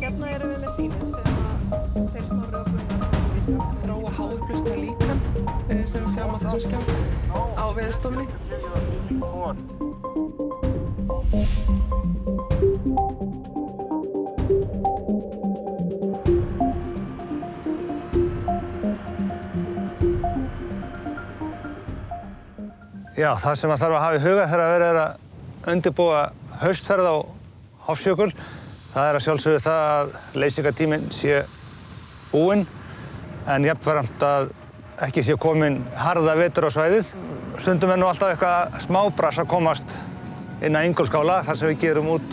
Hérna erum við með sýnið sem þeir Snorri og Gunnar við skal þróa háupplýsta líkan sem við sjáum á þessum skjá á Veðurstofunni. Já, það sem maður þarf að hafa í huga þegar verið er að undirbúa haustferð á Hofsjökul, það er að sjálfsögðu það að leysingatíminn sé búinn, en jafnframt að ekki sé kominn harða vetur á svæðið. Stundum er nú alltaf eitthvað smábrass að komast inn að Ingólfsskála, þar sem við gerum út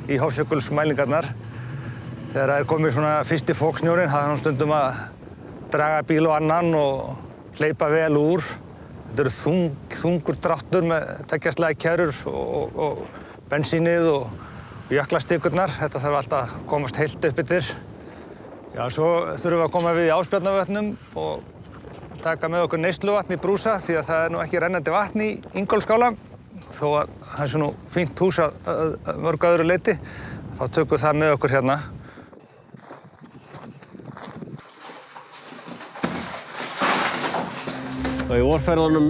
í Hofsjökulsmælingarnar. Þegar það er komið svona fyrsti foksnjórinn, það er nú stundum að draga bíl og annan og hleypa vel úr. Þetta eru þungur dráttur með tveggja kerrur og bensínið og jöklastikurnar. Þetta þarf alltaf að komast heilt upp yfir. Já, svo þurfum við að koma við í Ásbjarnarvötnum og taka með okkur neysluvatn í brúsa því að það er nú ekki rennandi vatn í Ingólfsskála. Þó að það sé nú fínt hús að mörgu öðru leyti, þá tökum við það með okkur hérna. Í vorferðunum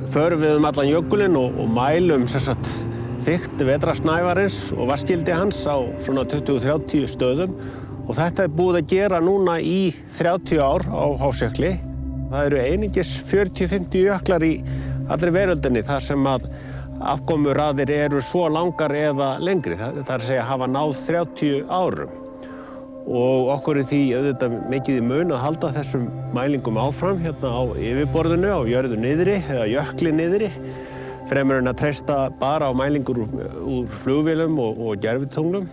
förum við allan jökulinn og mælum þykkt vetrasnævarins og vatnsgildi hans á svona 20-30 stöðum og þetta er búið að gera núna í 30 ár á Hofsjökli. Það eru einungis 40-50 jöklar í allri veröldinni þar sem að afkomuraðir eru svo langar eða lengri. Það er að segja hafa náð 30 árum. Og okkur er því auðvitað mikið í mun að halda þessum mælingum áfram hérna á yfirborðinu, á jörðu niðri eða jökli niðri, fremur en að treysta bara á mælingur úr flugvélum og gervitunglum.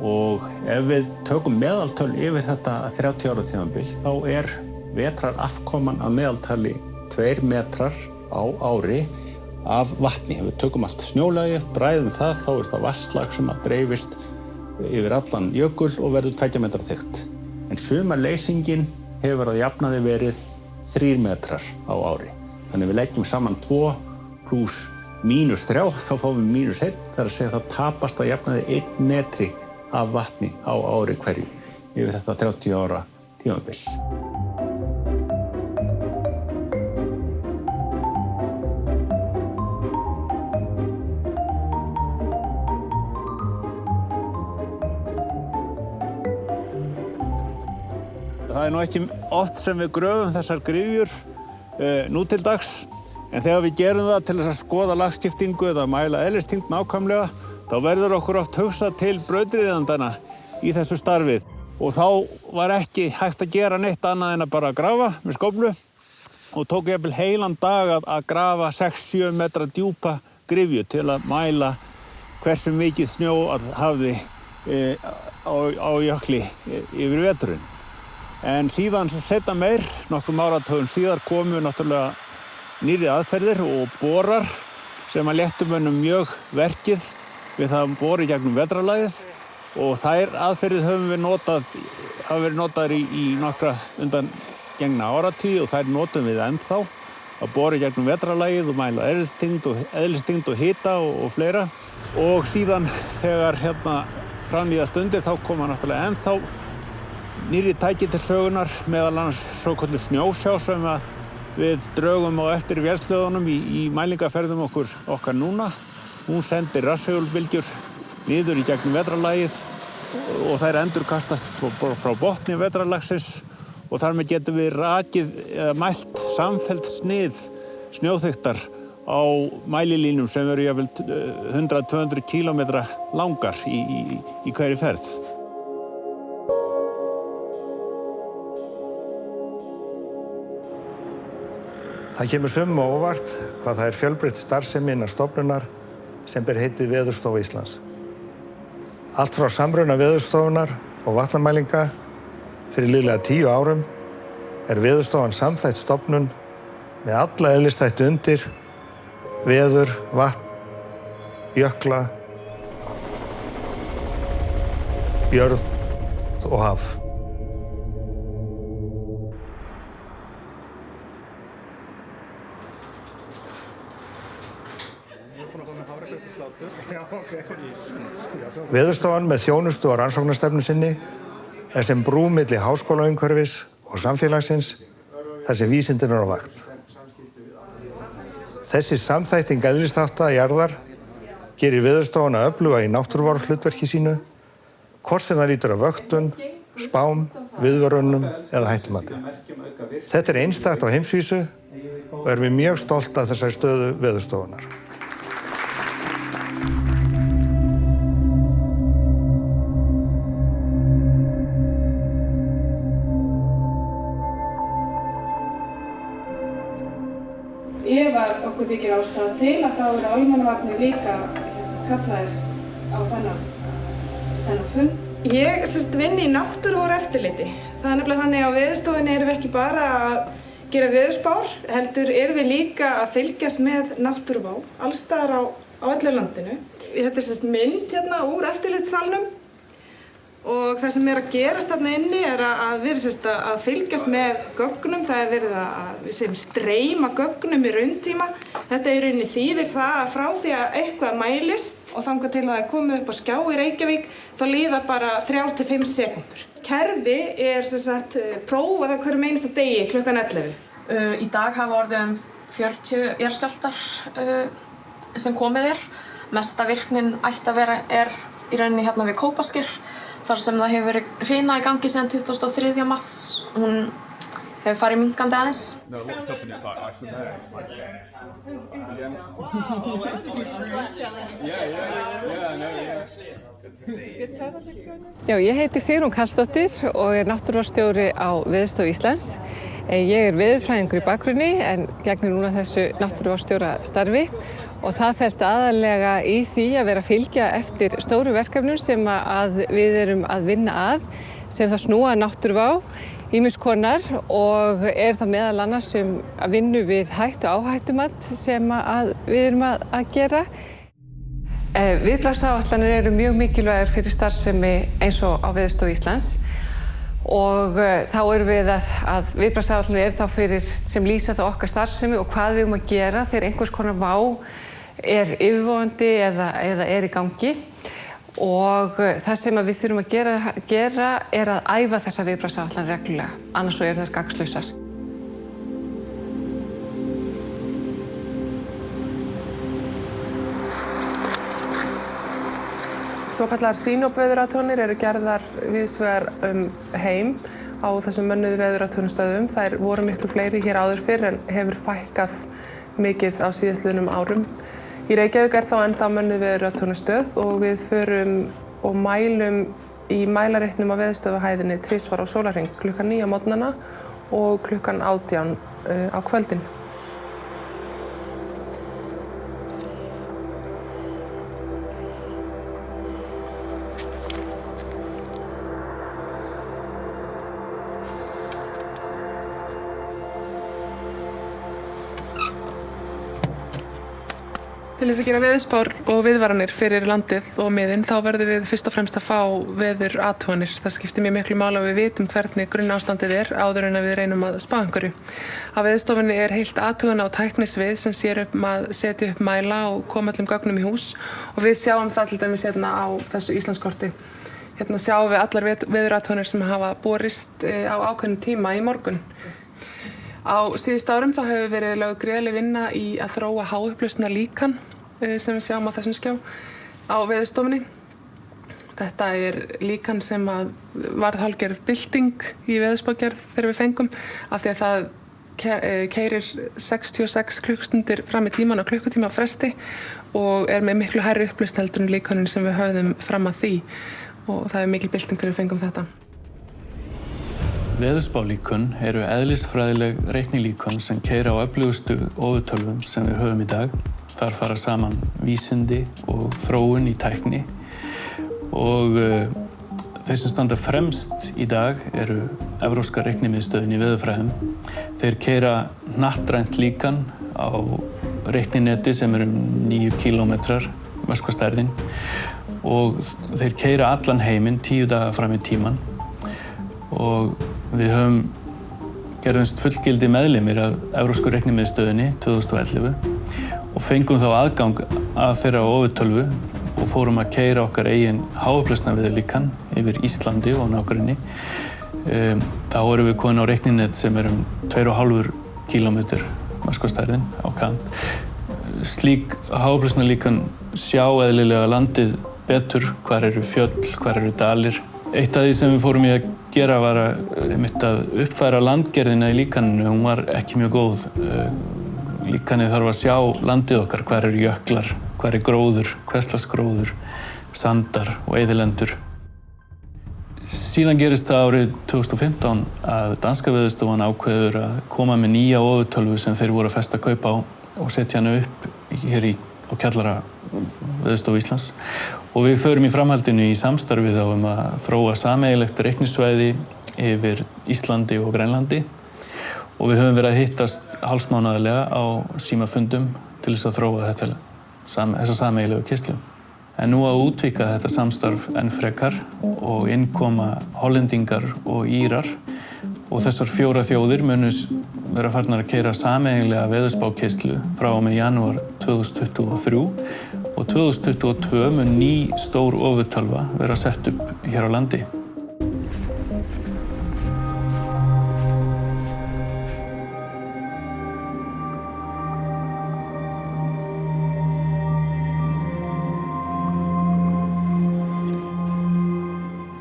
Og ef við tökum meðaltöl yfir þetta 30 ára tímabil, þá er vetrarafkoman að meðaltali 2 metrar á ári af vatni. Ef við tökum allt snjólagi, bræðum það, þá er það vatnslag sem að dreifist yfir allan jökul og verður 2 metrar þykkt. En sumarleysingin hefur að jafnaði verið 3 metrar á ári. Þannig við leggjum saman 2 pluss -3, þá fáum við -1. Það er að segja að það tapast að jafnaði 1 metri af vatni á ári hverju yfir þetta 30 ára tímabil. Það er nú ekki oft sem við gröfum þessar gryfjur nú til dags, en þegar við gerum það til þess að skoða lagskiptingu eða mæla eðlisþyngd nákvæmlega, þá verður okkur oft hugsað til brautryðjandana í þessu starfi. Og þá var ekki hægt að gera neitt annað en að bara grafa með skóflu og tók jafnvel heilan dag að grafa 6-7 metra djúpa gryfju til að mæla hversu mikið snjó hafði á jökli yfir veturinn. En síðan seinna meir, nokkrum áratugum síðar, komu náttúrulega nýrri aðferðir og borar sem að léttu mönnum mjög verkið við það að bora í gegnum vetrarlagið og þær aðferðir hafa verið notaðar í nokkra undangengna áratugi og þær notum við ennþá að bora í gegnum vetrarlagið og mæla eðlisþyngd og hita og fleira. Og síðan þegar fram í það stundir þá koma náttúrulega ennþá nýrri tæki til sögunar, meðal annars svokölluð snjósjá sem við drögum á eftir vélsleðunum í mælingaferðum okkar núna. Hún sendir rafsegulbylgjur niður í gegnum vetrarlagið og þær endurkastast frá botni vetrarlagsins og þar með getum við rakið eða mælt samfellt snið snjóþykktar á mælilínum sem eru jafnvel 100-200 kílómetra langar í hverri ferð. Það kemur sumum á óvart hvað það er fjölbreytt starfsemi innan stofnunar sem ber heitið Veðurstofa Íslands. Allt frá samruna Veðurstofunar og vatnamælinga fyrir liðlega 10 árum er Veðurstofan samþætt stofnun með alla eðlisþætti undir, veður, vatn, jökla, jörð og haf. Veðurstofan með þjónustu og rannsóknarstefnu sinni er sem brú milli háskólaumhverfis og samfélagsins þar sem vísindin eru á vakt. Þessi samþætting eðlisþátta jarðar gerir Veðurstofan að öfluga í náttúruvárhlutverki sínu, hvort sem það lýtur af vöktun, spám, viðvörunum eða hættumati. Þetta er einstakt á heimsvísu og erum við mjög stolt af þessari stöðu Veðurstofunar. Ef okkur þykir ástæða til að þá eru almannavarnir líka kallaðir á þennan fund. Ég vinn í náttúruváreftirliti. Það er nefnilega þannig að á Veðurstofunni erum við ekki bara að gera veðurspár, heldur erum við líka að fylgjast með náttúruvá alls staðar á öllu landinu. Þetta er mynd hérna úr eftirlitssalnum og það sem er að gerast þarna inni er að við erum að fylgjast með gögnum. Það er verið að við séum streyma gögnum í rauntíma. Þetta í rauninni þýðir það að frá því að eitthvað mælist og þangað til að það er komið upp á skjá í Reykjavík þá líða bara 3 til 5 sekúndur. Kerfi er prófað á hverjum einasta degi klukkan 11. Í dag hafa orðið 40 jarðskjálftar sem komið er. Mesta virknin ætti að vera í rauninni hérna við Kópasker. Þar sem það hefur verið hrina í gangi síðan 23. mars. Hún hefur farið minnkandi aðeins. Já, ég heiti Sigrún Karlsdóttir og er náttúruvárstjóri á Veðurstofu Íslands. Ég er veðurfræðingur í bakgrunni en gegnir núna þessu náttúruvárstjórastarfi og það felst aðallega í því að vera að fylgja eftir stóru verkefnum sem við erum að vinna að sem það snúa náttúruvá ýmiss konar og er það meðal annars að vinna við hættu áhættumat sem við erum að gera. Viðbragðsáætlanir eru mjög mikilvægar fyrir starfsemi eins og á Veðurstofu Íslands og þá erum við að viðbragðsáætlanir eru þá fyrir sem lýsa það okkar starfsemi og hvað við erum að gera þegar einhvers konar vá er yfirvofandi eða er í gangi og það sem við þurfum að gera er að æfa þessa viðbragðsáætlanir reglulega, annars svo eru þær gagnslausar. Svokallaðar sýnóveðurathuganir eru gerðar víðs vegar heim á þessum mönnuðu veðurathugunarstöðvum. Þær voru miklu fleiri hér áður fyrr en hefur fækkað mikið á síðastliðnum árum. Í Reykjavík er þá ennþá mönnuð veðurathugunarstöð og við förum og mælum í mælareitnum á veðurstöðuhæðinni tvisvar á sólarhring, klukkan 9 á morgnana og klukkan 18 á kvöldin. Til þess að gera veðurspár og viðvaranir fyrir landið og miðin þá verðum við fyrst og fremst að fá veðurathuganir. Það skiptir mjög miklu máli að við vitum hvernig grunnástandið er áður en að við reynum að spá einhverju. Á Veðurstofunni er heilt athugana á tæknisvið sem sér að setja upp mæla og koma öllum gögnum í hús og við sjáum það til dæmis hérna á þessu Íslandskorti. Hérna sjáum við allar veðurathuganir sem hafa borist á ákveðnum tíma í morgun. Á síðustu árum þá hefur verið lögð gríðarleg vinna í að þróa háupplausna líkan sem við sjáum á þessum skjá á Veðurstofunni. Þetta er líkan sem varð hálfgerð bylting í veðurspágerð þegar við fengum af því að það keyrir 66 klukkustundir fram í tíman á klukkutíma fresti og er með miklu hærri upplausn heldur en líkaninn sem við höfðum fram að því og það er mikil bylting þegar við fengum þetta. Veðurspálíkön eru eðlisfræðileg reiknilíkön sem keyra á öflugustu ofurtölvum sem við höfum í dag. Þar fara saman vísindi og þróun í tækni og þeir sem standa fremst í dag eru Evrópska reiknimiðstöðin í veðurfræðum. Þeir keyra hnattrænt líkan á reiknineti sem eru 9 kílómetrar möskvastærðin og þeir keyra allan heiminn 10 daga fram í tíman og við gerðumst fullgildi meðlimir af Evrópsku reiknimiðstöðinni 2011 og fengum þá aðgang að þeirra ofurtölvu og fórum að keyra okkar eigin háaflösnaviðurlíkan yfir Íslandi og nágrenni. Þá erum við komin á reikninet sem er 2,5 kílómetr maskvastærðin á kant. Slík háaflösnalíkan sjá eðlilega landið betur, hvar eru fjöll, hvar eru dalir. Eitt af því sem við fórum í að gera var að uppfæra landgerðina í líkaninu. Hún var ekki mjög góð. Líkanið þarf að sjá landið okkar, hvar eru jöklar, hvar er gróður, hvers gróður, sandar og eyðilendur. Síðan gerist það árið 2015 að danska Veðurstofan ákveður að koma með nýja ofurtölvu sem þeir voru að festa kaup á og setja hana upp hér á kjallara Veðurstofu Íslands. Og við förum í framhaldinu í samstarfi þá að þróa sameiginlegt reiknisvæði yfir Íslandi og Grænlandi. Og við höfum verið að hittast hálfsmánaðarlega á símafundum til þess að þróa þessa sameiginlegu keyrslu. En nú að útvíkka þetta samstarf enn frekar og innkoma Hollendingar og Írar og þessar 4 þjóðir munu vera farnar að keyra sameiginlega veðurspákeyrslu frá og með janúar 2023 og 2022 mun ný stór ofurtölva vera sett upp hér á landi.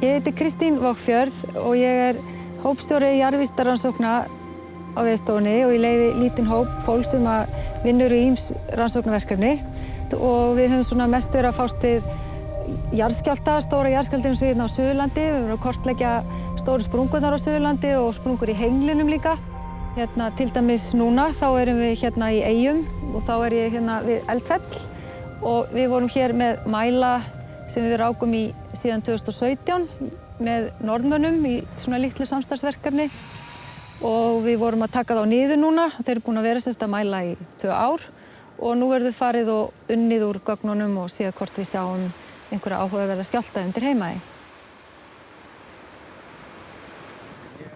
Ég heiti Kristín Vágfjörð og ég hópstjóri jarðvísindarannsókna á Veðurstofunni og ég leiði lítinn hóp fólk sem vinnur í ýmis rannsóknarverkefni og við höfum mest verið að fást við jarðskjálfta, stóra jarðskjálfta eins og hérna á Suðurlandi. Við höfum að kortleggja stóru sprungurnar á Suðurlandi og sprungur í henglinum líka. Hérna til dæmis núna þá erum við hérna í Eyjum og þá er ég hérna við Eldfell og við vorum hér með mæla sem við rákum í síðan 2017 með Norðmönnum í svona litlu samstarfsverkefni og við vorum að taka þá niður núna. Þeir eru búin að vera að mæla í 2 ár og nú verður farið og unnið úr gögnunum og séð hvort við sjáum einhverja áhugaverða skjálfta undir Heimaey.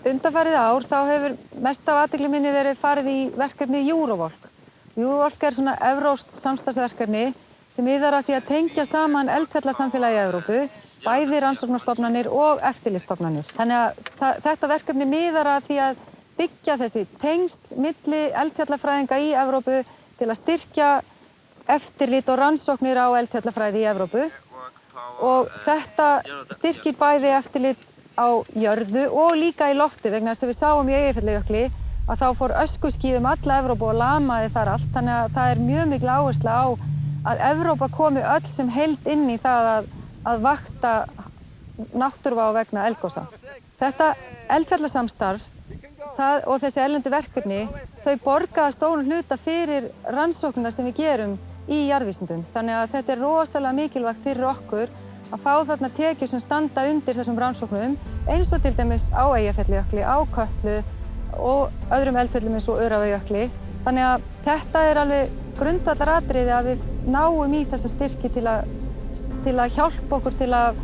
Undanfarið ár þá hefur mest af athygli minni verið farið í verkefnið Eurovolk. Eurovolk er svona evrópskt samstarfsverkefni sem miðar að því að tengja saman eldfjallasamfélagi í Evrópu, bæði rannsóknarstofnanir og eftirlitsstofnanir. Þannig að þetta verkefni miðar að því að byggja þessi tengsl milli eldfjallafræðinga í Evrópu til að styrkja eftirlit og rannsóknir á eldfjallafræði í Evrópu. Og þetta styrkir bæði eftirlit á jörðu og líka í lofti vegna þess að við sáum í Eyjafjallajökli að þá fór öskuský alla Evrópu og lamaði þar allt. Þannig að það er mjög mikil áhersla á að Evrópa komi öll sem heild inn í það að vakta náttúruvá vegna eldgosa. Þetta eldfjallasamstarf og þessi erlendu verkefni, þau borga stórum hluta fyrir rannsóknina sem við gerum í jarðvísindum. Þannig að þetta er rosalega mikilvægt fyrir okkur að fá þarna tekjur sem standa undir þessum rannsóknum, eins og til dæmis á Eyjafjallajökli, á Kötlu og öðrum eldfjöllum eins og Öræfajökli. Þannig að þetta er alveg grundvallaratriði að við náum í þessa styrki til að hjálpa okkur til að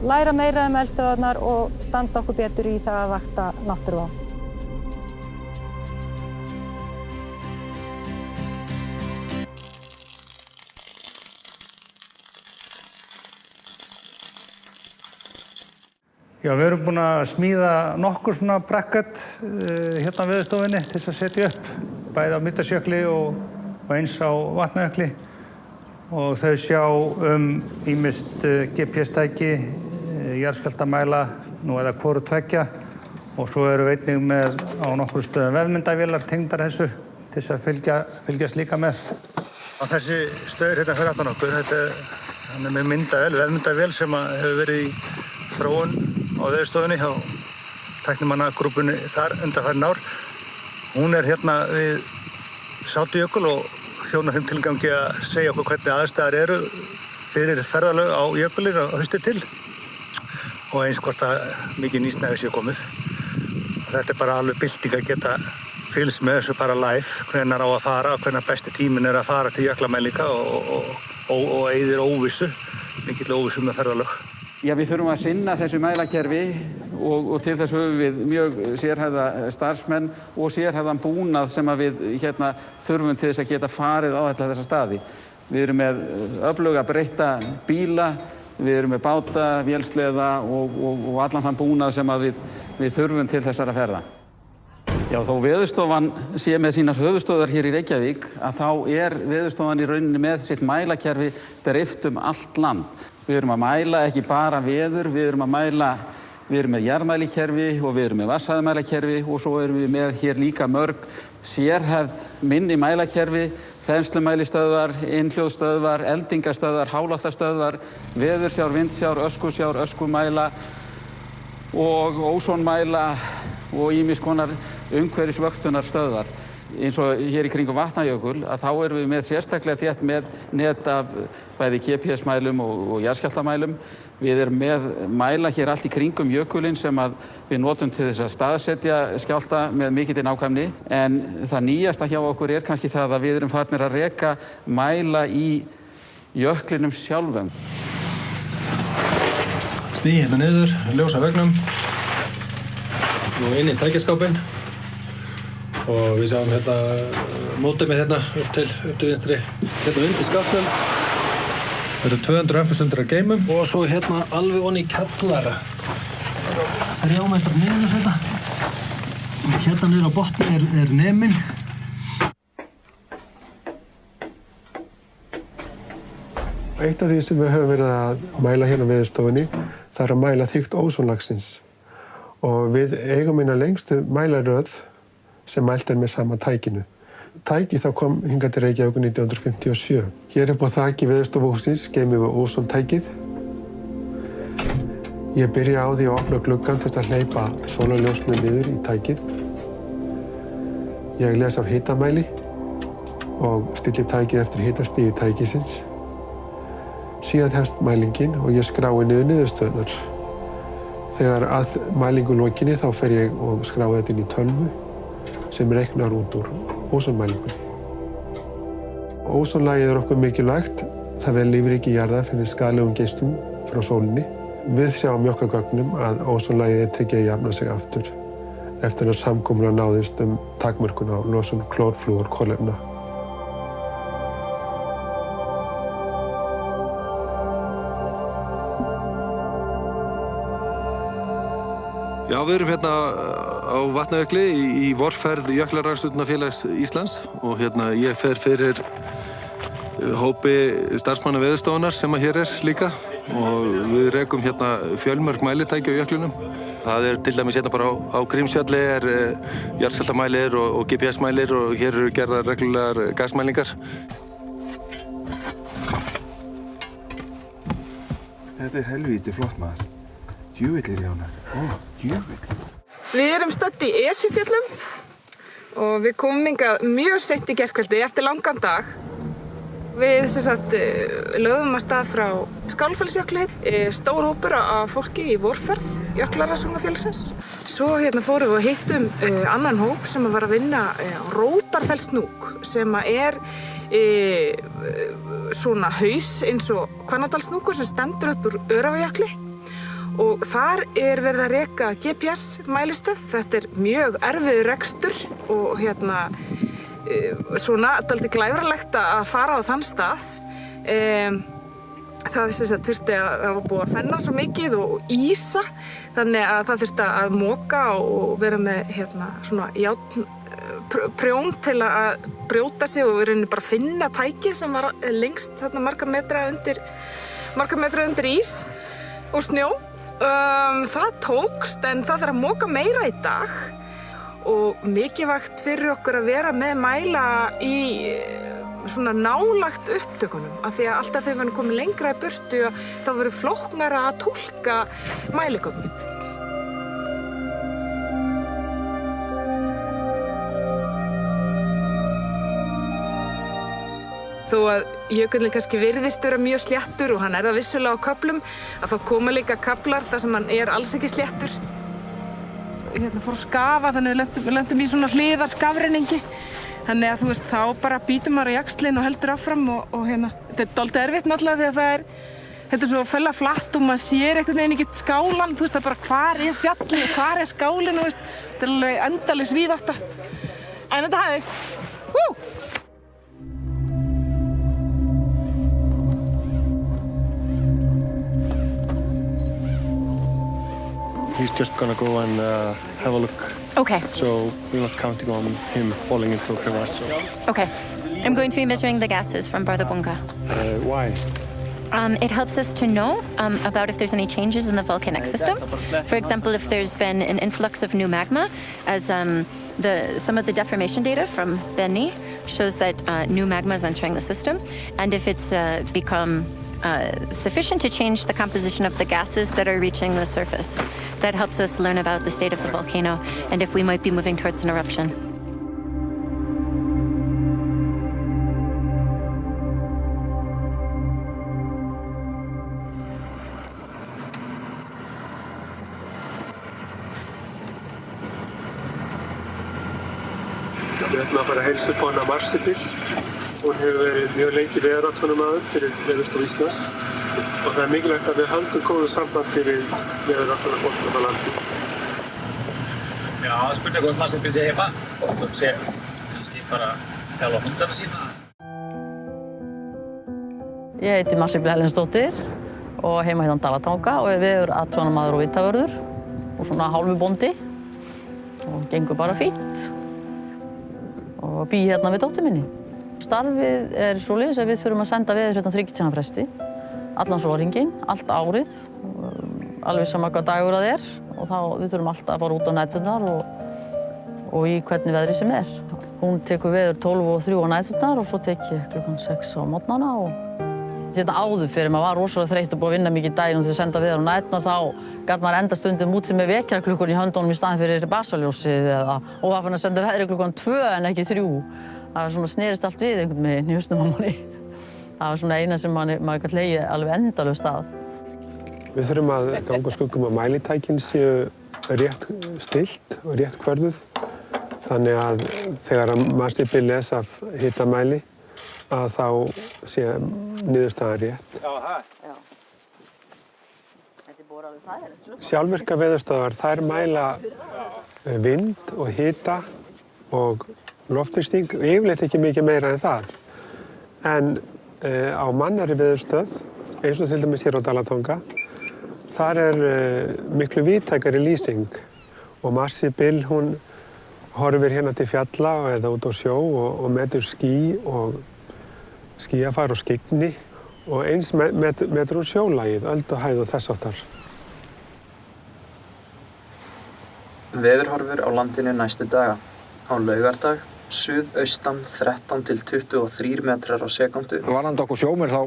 læra meira eldstöðvarnar og standa okkur betur í það að vakta náttúruvá. Já, við erum búin að smíða nokkur svona bracket hérna á Veðurstofunni til þess að setja upp, bæði á Mýrdalsjökli og eins á Vatnajökli. Og þau sjá ýmist GPS-tæki, jarðskjálftamæla, nú eða hvoru tveggja. Og svo erum við einnig með á nokkrum stöðum vefmyndavélar tengdar þessu til þess að fylgjast líka með. Og þessi stöður hérna fyrir aftan okkur, hann er með myndavél, vefmyndavél sem hefur verið í þróun á Veðurstofunni hjá tæknimannagrúpunni þar undanfarin ár. Hún er hérna við Sátujökul og þjónar þeim tilgangi að segja okkur hvernig aðstæður eru fyrir ferðalög á jökulinn á haustið til og eins hvort að mikið nýsnæði sé komið. Þetta er bara alveg bylting að geta fylgst með þessu bara live, hvenær á að fara og hvenær besti tíminn er að fara til jöklamælinga og eyðir óvissu, mikill óvissu með ferðalög. Já, við þurfum að sinna þessu mælakerfi og til þess höfum við mjög sérhæfða starfsmenn og sérhæfðan búnað sem við þurfum til þess að geta farið á þessa staði. Við erum með öfluga breytta bíla, við erum með báta, vélsleða og allan þann búnað sem að við þurfum til þessara ferða. Já, þó Veðurstofan sé með sínar höfuðstöðvar hér í Reykjavík, að þá Veðurstofan í rauninni með sitt mælakerfi dreift allt land. Við erum að mæla ekki bara veður, við erum með jarðmælakerfi og við erum með vatnshæðamælakerfi og svo erum við með hér líka mörg sérhæfð minni mælakerfi, þenslumælistöðvar, innhljóðstöðvar, eldingastöðvar, háláttastöðvar, veðursjár, vindsjár, öskusjár, öskumæla og ósonmæla og ýmiss konar umhverfisvöktunarstöðvar. Eins og hér í kringum Vatnajökul, að þá erum við með sérstaklega þétt með net af bæði GPS-mælum og jarðskjálftamælum. Við erum með mæla hér allt í kringum jökulinn sem að við notum til þess að staðsetja skjálfta með mikilli nákvæmni. En það nýjasta hjá okkur kannski það að við erum farnir að reka mæla í jöklinum sjálfum. Stíg hérna niður, ljósa vegnum og inn í tækjaskápinn. Og við sjáum hérna módemið hérna upp til vinstri. Hérna undir skápnum. Þetta 200 ampustundir af geymum. Og svo hérna alveg onni í kjallara. 3 metrar niður hérna. Og hérna niður á botni er neminn. Eitt af því sem við höfum verið að mæla hérna á Veðurstofunni, það er að mæla þykkt ósonlagsins. Og við eigum eina lengstu mælaröð sem mælt með sama tækinu. Tækið þá kom hingað til Reykjavík 1957. Hér upp á þaki Veðurstofuhússins geymum við ósontækið. Ég byrja á því að opna gluggann til að hleypa sólarljósinu niður í tækið. Ég les af hitamæli og stilli tækið eftir hitastigi tækisins. Síðan hefst mælingin og ég skrái niður niðurstöðurnar. Þegar að mælingu lokinni þá fer ég og skrái þetta inn í tölvu sem reiknar út úr ósonmælingunni. Ósonlagið okkur mikilvægt. Það vel lífríki jarðar fyrir skaðlegum geislum frá sólinni. Við sjáum í okkar gögnum að ósonlagið tekið að jafna sig aftur eftir að samkomulag náðist takmörkun á losun klórflúorkolefna. Já, við erum hérna á Vatnajökli í vorferð Jöklarannsóknarfélags Íslands og hérna ég fer fyrir hópi starfsmanna Veðurstofunnar sem að hér líka og við rekum hérna fjölmörg mælitæki á jöklunum. Það til dæmis hérna bara á Grímsfjalli jarðskjálftamælir og GPS-mælir og hér eru gerðar reglulegar gasmælingar. Þetta helvíti flott maður. Djúvillir Jónar. Djúvillir. Við erum stödd í Esjufjöllum og við komum hingað mjög seint í gærkvöldi eftir langan dag. Við lögðum af stað frá Skálafellsjökli, stór hópur af fólki í vorferð Jöklarannsóknarfélagsins. Svo fórum við og hittum annan hóp sem var að vinna á Rótarfellshnúk sem svona haus eins og Hvannadalshnúkur sem stendur upp úr Öræfajökli. Og þar verið að reka GPS-mælistöð. Þetta mjög erfiður rekstur og svona dálítið glæfralegt að fara á þann stað. Það þurfti að það var búið að fenna svo mikið og ísa, þannig að það þurfti að moka og vera með svona prjón til að brjóta sig og bara finna tækið sem var lengst marga metra undir ís og snjó. Það tókst en það þarf að moka meira í dag og mikilvægt fyrir okkur að vera með mæla í svona nálagt upptökunum af því að alltaf þegar við erum komin lengra í burtu þá verður flóknara að túlka mæligögnin. Þó að jökullinn kannski virðist vera mjög sléttur og hann það vissulega á köflum, að þá koma líka kaflar þar sem hann alls ekki sléttur. Fór að skafa, þannig við lentum í svona hliðarskafrenningi. Þannig að þá bara bítur maður í jaxlinn og heldur áfram og þetta dálítið erfitt náttúrulega því að þetta svo fella flatt og maður sér einhvern veginn ekki skálan, það bara hvar fjallið og hvar skálinn og þetta alveg endalaus víðátta. En þetta hafðist. he's just gonna go and have a look. Okay. So we're not counting on him falling into a crevasse. So. Okay. I'm going to be measuring the gases from Barthabunga. Why? It helps us to know about if there's any changes in the volcanic system. For example, if there's been an influx of new magma, as some of the deformation data from Benny shows that new magma is entering the system, and if it's become sufficient to change the composition of the gases that are reaching the surface. That helps us learn about the state of the volcano and if we might be moving towards an eruption. Við ætlum að fara að heilsa upp á hana Marsibil. Hún hefur verið mjög lengi veðurathugunarmaður fyrir Veðurstofu Íslands og það mikilvægt að við höldum góðu sambandi við veðurathugunarfólk á landi. Já, spurning hvort Marsibil sé heima og sé kannski bara þjálfa hundana sína. Ég heiti Marsibil Helensdóttir og heima hérna Dalatanga og er veðurathugunarmaður og vitavörður og svona hálfu bóndi og gengur bara fínt. Og bý hérna við dóttur minni. Starfið er svoleiðis að við þurfum að senda veður hérna 30 tíma fresti. Allan sólarhringinn, allt árið, alveg sama hvað dagur það er. Og þá við þurfum alltaf að fara út á næturnar og í hvernig veðri sem er. Hún tekur veður 12 og 3 á næturnar og svo tek ég klukkan 6 á morgnana. Hérna áður fyrir maður var rosalega þreytt og búið að vinna mikið í daginn og til að senda veður á næturnar þá gat maður enda stundum úti með vekjarklukkunni í höndunum í staðinn fyrir basaljósið og var fann að senda veðri klukkan 2 en ekki 3. Það var svona snerist allt við einhvern veginn í hausnum á manni. Það var svona eina sem maður gæti legið alveg endalaust að. Við þurfum að ganga skuggum að mælitækin séu rétt stillt og rétt kvörðuð. Þannig að þegar Marsibil les af hitamæli að þá sé niðurstaðan rétt. Já. Þetta er bara alveg þægilegt. Sjálfvirka veðurstöðvar, þær mæla vind og hita og loftþrýsting, yfirleitt ekki mikið meira en það. En á mannari veðurstöð, eins og til dæmis hér á Dalatanga, þar er miklu víðtækari lýsing og Marsibil, hún horfir hérna til fjalla eða út á sjó og metur ský og skýjafar og skyggni og eins metur hún sjólagið, ölduhæð og þess háttar. Veðurhorfur á landinu næstu daga. Á laugardag, suðaustan 13 til 23 metrar á sekúndu. Varðandi okkur sjómenn þá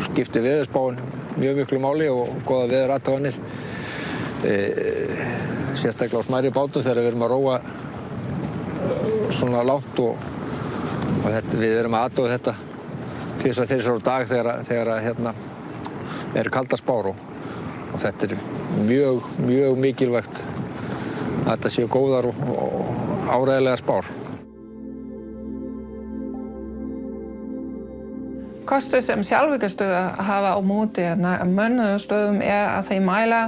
skiptir veðurspáin mjög miklu máli og góða veðurathuganir. Sérstaklega á smærri bátum þegar við erum að róa svona langt og við erum að athuga þetta tvisvar þrisvar á dag þegar hérna eru kaldar spár og þetta er mjög mikilvægt að þetta séu góðar og áreiðanlegar spár. Kostur sem sjálfvirkastöðvar hafa á móti mönnuðum stöðum að þeir mæla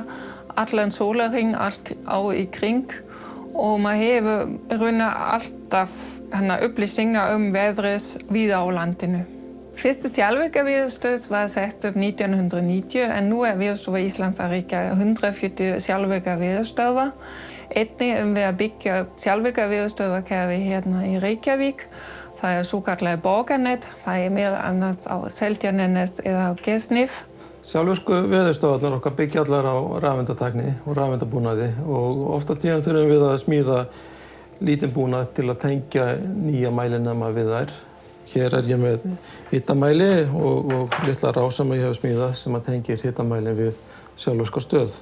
allan sólarhring allt á í kring og maður hefur raunar alltaf upplýsingar veðrið víða á landinu. Fyrste sjálfvirka veðurstöð var sett upp 1990 en nú er Veðurstofa Íslands að reka 140 sjálfvirka veðurstöðvar. Einnig við að byggja upp sjálfvirka veðurstöðvarkerfi hérna í Reykjavík. Það er svokallað borgarnet, það er meðal annars á Seltjarnarnesi eða á Geirsnið. Sjálfvirku veðurstöðvarnar okkar byggja allar á rafeindatækni og rafeindabúnaði og oft á tíðan þurfum við að smíða lítinn búnað til að tengja nýja mælinema við þær. Hér er ég með hitamæli og litla rás sem ég hef smíðað sem að tengir hitamælin við sjálfvirka stöð.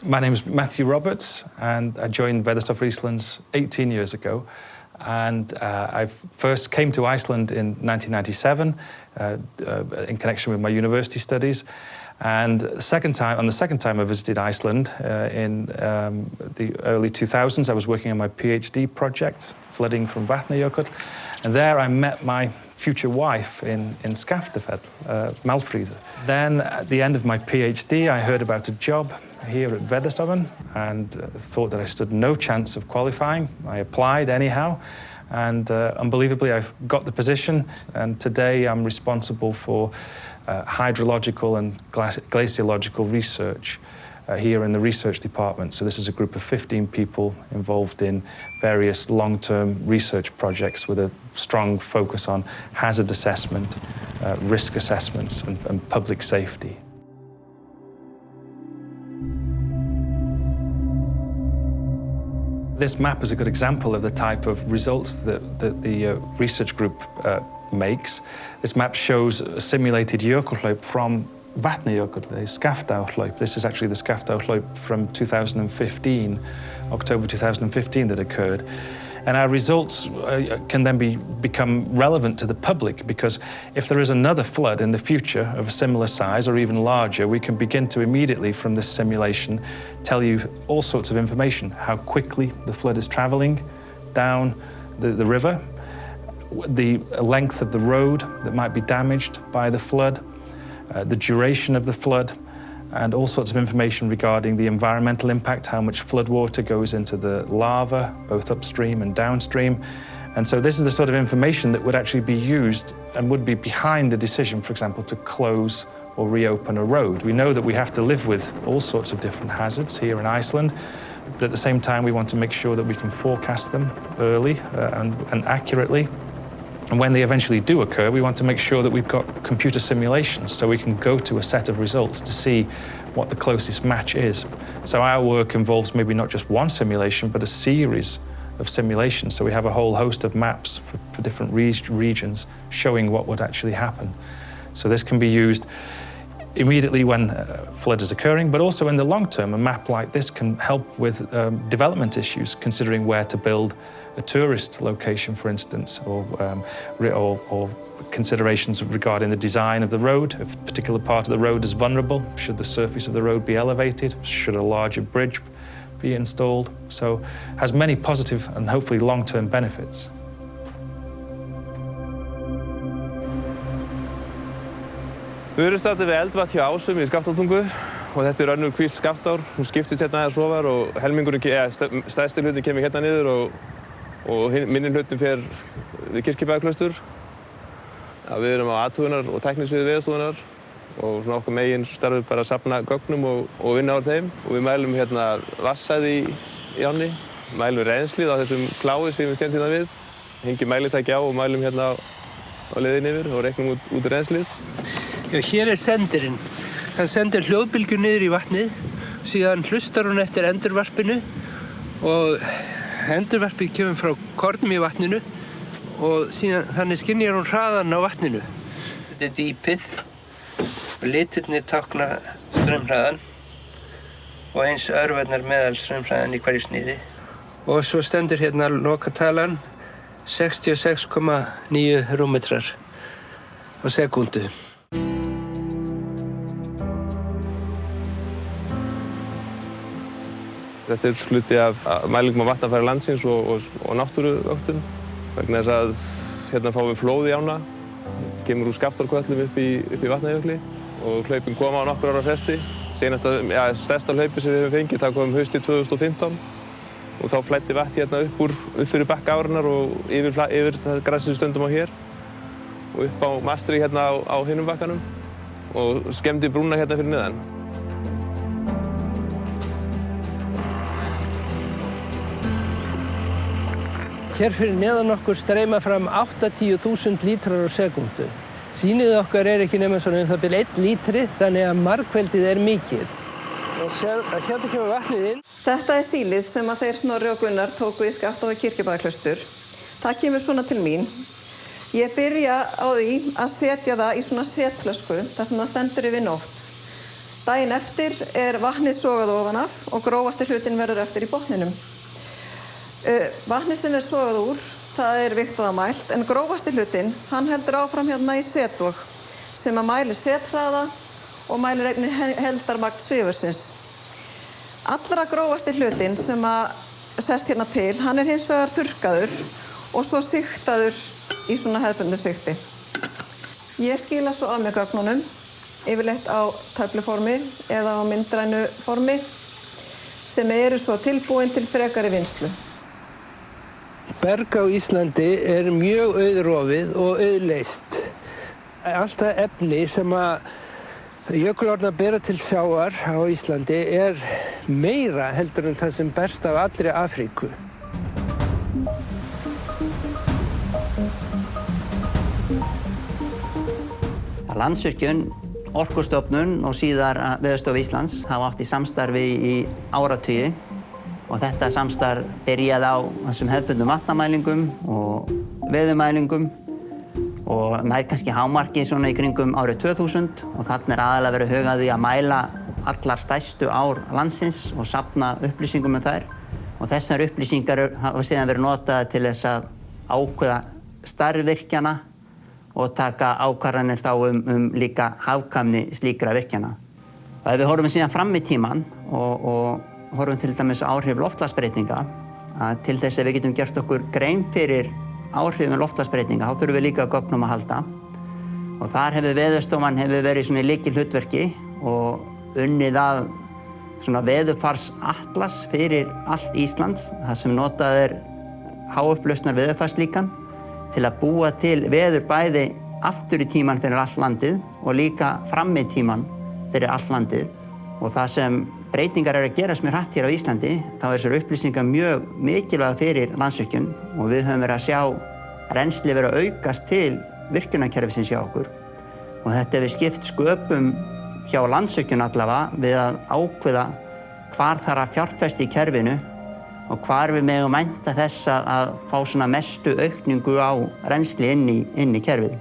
My name is Matthew Roberts and I joined Veðurstofa Íslands 18 years ago. And I first came to Iceland in 1997 in connection with my university studies. And on the second time I visited Iceland in the early 2000s, I was working on my PhD project, flooding from Vatnajökull. And there I met my future wife in Skaftafell, Málfríður. Then at the end of my PhD, I heard about a job here at Veðurstofan and thought that I stood no chance of qualifying. I applied anyhow, and unbelievably I got the position, and today I'm responsible for hydrological and glaciological research here in the research department. So this is a group of 15 people involved in various long-term research projects with a strong focus on hazard assessment, risk assessments, and public safety. This map is a good example of the type of results that the research group makes. This map shows a simulated Jökulhlaup from Vatnajökull, the Skaftárhlaup. This is actually the Skaftárhlaup from 2015, October 2015 that occurred. And our results can then become relevant to the public, because if there is another flood in the future of a similar size or even larger, we can begin to immediately from this simulation tell you all sorts of information, how quickly the flood is traveling down the river, the length of the road that might be damaged by the flood, the duration of the flood, and all sorts of information regarding the environmental impact, how much flood water goes into the lava, both upstream and downstream. And so this is the sort of information that would actually be used and would be behind the decision, for example, to close or reopen a road. We know that we have to live with all sorts of different hazards here in Iceland, but at the same time we want to make sure that we can forecast them early and accurately. And when they eventually do occur, we want to make sure that we've got computer simulations so we can go to a set of results to see what the closest match is. So our work involves maybe not just one simulation, but a series of simulations. So we have a whole host of maps for different regions showing what would actually happen. So this can be used immediately when a flood is occurring, but also in the long term. A map like this can help with development issues, considering where to build a tourist location, for instance, or considerations regarding the design of the road. If a particular part of the road is vulnerable, should the surface of the road be elevated? Should a larger bridge be installed? So it has many positive and hopefully long-term benefits. Við erum staðið við Eldvatn hjá Ásum í Skaftártungu og þetta er önnur kvísl Skaftár. Hún skiptist hérna aðeins ofar og helmingurinn, stærsti hlutin kemur hérna niður og minni hlutin fer við Kirkjubæjarklaustur. Ja, við erum á athugunar og tæknisviði Veðurstofunnar og svona okkar megin starfið bara að safna gögnum og vinna á þeim. Og við mælum hérna vatnsæði í ánni, mælum reynslið á þessum klái sem við stöndum hérna við, hengjum mælitæki á og mælum hérna á leiðinni yfir og reiknum út reynslið. Já, hér sendirinn. Hann sendir hljóðbylgju niður í vatnið, síðan hlustar hún eftir endurvarpinu og endurvarpið kemur frá kornum í vatninu og síðan þannig skynjar hún hraðan á vatninu. Þetta er dýpið og litirnir tákna straumhraðan og eins örvarnar meðal straumhraðan í hverju sniði. Og svo stendur hérna lokatalan 66,9 rúmmetrar á sekúndu. Þetta er hluti af mælingum á vatnafæri landsins og náttúruvöktun. Vegna þess að hérna fáum við flóð í ána, kemur úr Skaftárköllum upp í Vatnajökli og hlaupin koma á nokkur ára fresti. Stærsta hlaupi sem við höfum fengið, það kom haustið 2015 og þá flæddi vatn hérna upp fyrir bakka árinnar og yfir það grasið sem stöndum á hér og upp á mastri hérna á hinum bakkanum og skemmdi brúna hérna fyrir neðan. Hér fyrir neðan okkur streyma fram 80.000 lítrar á sekúndu. Sýnið okkar er ekki nema svona það byrja 1 lítri, þannig að margveldið er mikið. Hérna kemur vatnið inn. Þetta er sílið sem að þeir Snorri og Gunnar tóku í Skaftá við Kirkjubæjarklaustur. Það kemur svona til mín. Ég byrja á því að setja það í svona setflösku þar sem það stendur yfir nótt. Daginn eftir er vatnið sogað ofan af og grófasti hlutinn verður eftir í botninum. Vatnið sem er sogað úr, það er vigtað og mælt, en grófasti hlutinn, hann heldur áfram hérna í setvog sem að mælir sethraða og mælir einnig heldarmagn svifursins. Allra grófasti hlutinn sem að sest hérna til, hann er hins vegar þurrkaður og svo sigtaður í svona hefðbundnu sigti. Ég skila svo af með gögnunum, yfirleitt á töfluformi eða á myndrænu formi, sem eru svo tilbúin til frekari vinnslu. Berg á Íslandi mjög auðrofið og auðleyst. Allt það efni sem að jökulárnar bera til sjávar á Íslandi meira heldur en það sem berst af allri Afríku. Landsvirkjun, Orkustofnun og síðar Veðurstofa Íslands hafa átt í samstarfi í áratugi og þetta samstarf byrjaði á þessum hefðbundnum vatnamælingum og veðurmælingum og nær kannski hámarki svona í kringum árið 2000 og þarna aðalega verið hugað í að mæla allar stærstu ár landsins og safna upplýsingum þær og þessar upplýsingar hafa síðan verið notaðar til þess að ákveða stærð virkjana og taka ákvarðanir þá líka hagkvæmni slíkra virkjana. Og ef við horfum síðan fram í tímann og horfum til dæmis áhrif loftslagsbreytinga, að til þess að við getum gert okkur grein fyrir áhrifum loftslagsbreytinga, þá þurfum við líka gögnum að halda. Og þar Veðurstofan verið svona í lykilhlutverki og unnið að svona veðurfarsatlas fyrir allt Íslands, þar sem notað háupplausnar veðurfarslíkan til að búa til veður bæði aftur í tímann fyrir allt landið og líka fram í tímann fyrir allt landið. Og það sem breytingar að gerast mjög hratt hér á Íslandi, þá þessar upplýsingar mjög mikilvæg fyrir Landsvirkjun og við höfum verið að sjá rennsli verið að aukast til virkjunarkerfisins hjá okkur. Og þetta hefur skipt sköpum hjá Landsvirkjun allavega við að ákveða hvar þarf að fjárfesta í kerfinu og hvar við megum vænta þess að fá svona mestu aukningu á rennsli inn í kerfið.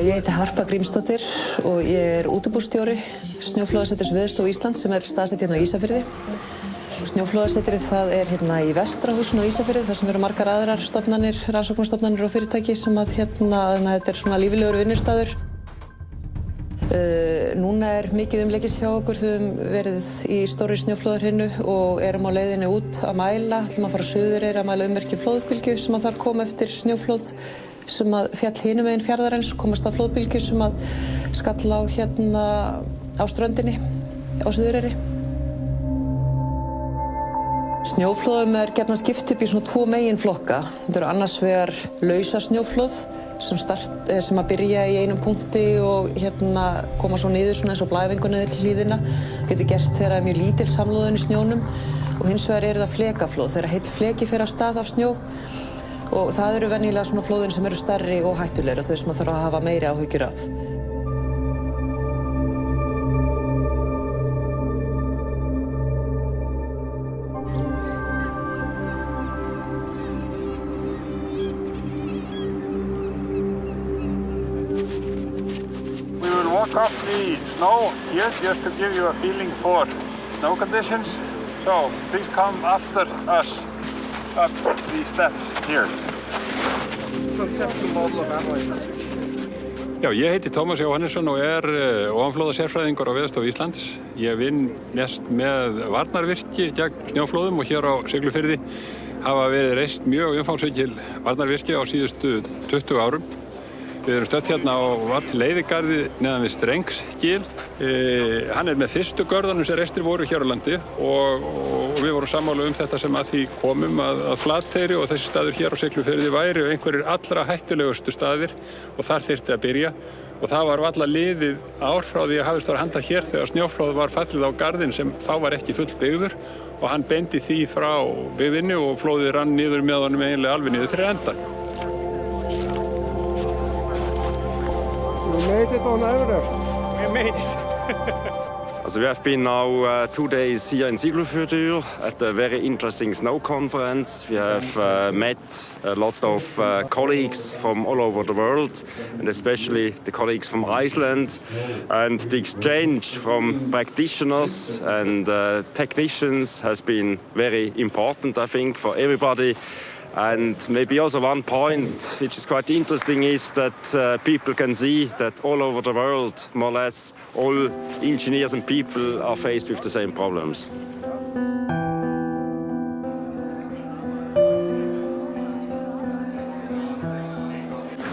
Ég heiti Harpa Grímsdóttir og ég útibússtjóri Snjóflóðaseturs Veðurstofu Íslands sem staðsett hérna á Ísafirði. Snjóflóðasetrið það hérna í Vestrahúsinu á Ísafirði þar sem eru margar aðrar stofnanir, rannsóknarstofnanir og fyrirtæki sem þetta svona lífilegur vinnustaður. Núna mikið umleikis hjá okkur, þau höfum verið í stóri snjóflóðahrinu og erum á leiðinni út að mæla, ætlum að fara suður að mæla ummerki flóðbylgju sem þar kom eftir snjóflóð sem fjall hinum megin fjarðarins, komast að flóðbylgju sem skall á á ströndinni á Suðureyri. Snjóflóðum gjarnan skipt upp í svona 2 meginflokka. Þetta eru annars vegar lausa snjóflóð sem að byrja í einum punkti og koma svo niður svona eins og blæfingu niður til hlíðina. Getur gerst þegar mjög lítil samloðun í snjónum og hins vegar eru það flekaflóð þegar heill fleki fer af stað af snjó og það eru venjulega svona flóðin sem eru stærri og hættulegri og þau sem þarf að hafa meiri áhyggjur af. Up the snow here just to give you a feeling for snow conditions. So please come after us up the steps here. Conceptual model of analysis. Já, ég heiti Tómas Jóhannesson og ofanflóðasérfræðingur á Veðurstofu Íslands. Ég vinn mest með varnarvirki gegn snjóflóðum og hér á Siglufirði hafa verið reist mjög umfangsmikil varnarvirki á síðustu 20 árum. Við erum stödd hérna á leiðigarði neðan við Strengsgil. Hann með fyrstu görðunum sem restir voru hér á landi og við vorum sammála þetta sem að því komum að Flateyri og þessi staður hér á Siglufirði væri einhverjir allra hættulegustu staðir og þar þyrfti að byrja. Og það var varla liðið ár frá því að hafist var handa hér þegar snjóflóð var fallið á garðinn sem þá var ekki full byggður og hann beindi því frá byggðinni og flóðið rann niður með honum eiginlega alveg niður fyrir endan. We made it on Everest. We made it. So we have been now 2 days here in Siglufjörður at a very interesting snow conference. We have met a lot of colleagues from all over the world, and especially the colleagues from Iceland. And the exchange from practitioners and technicians has been very important, I think, for everybody. And maybe also one point which is quite interesting is that people can see that all over the world, more or less, all engineers and people are faced with the same problems.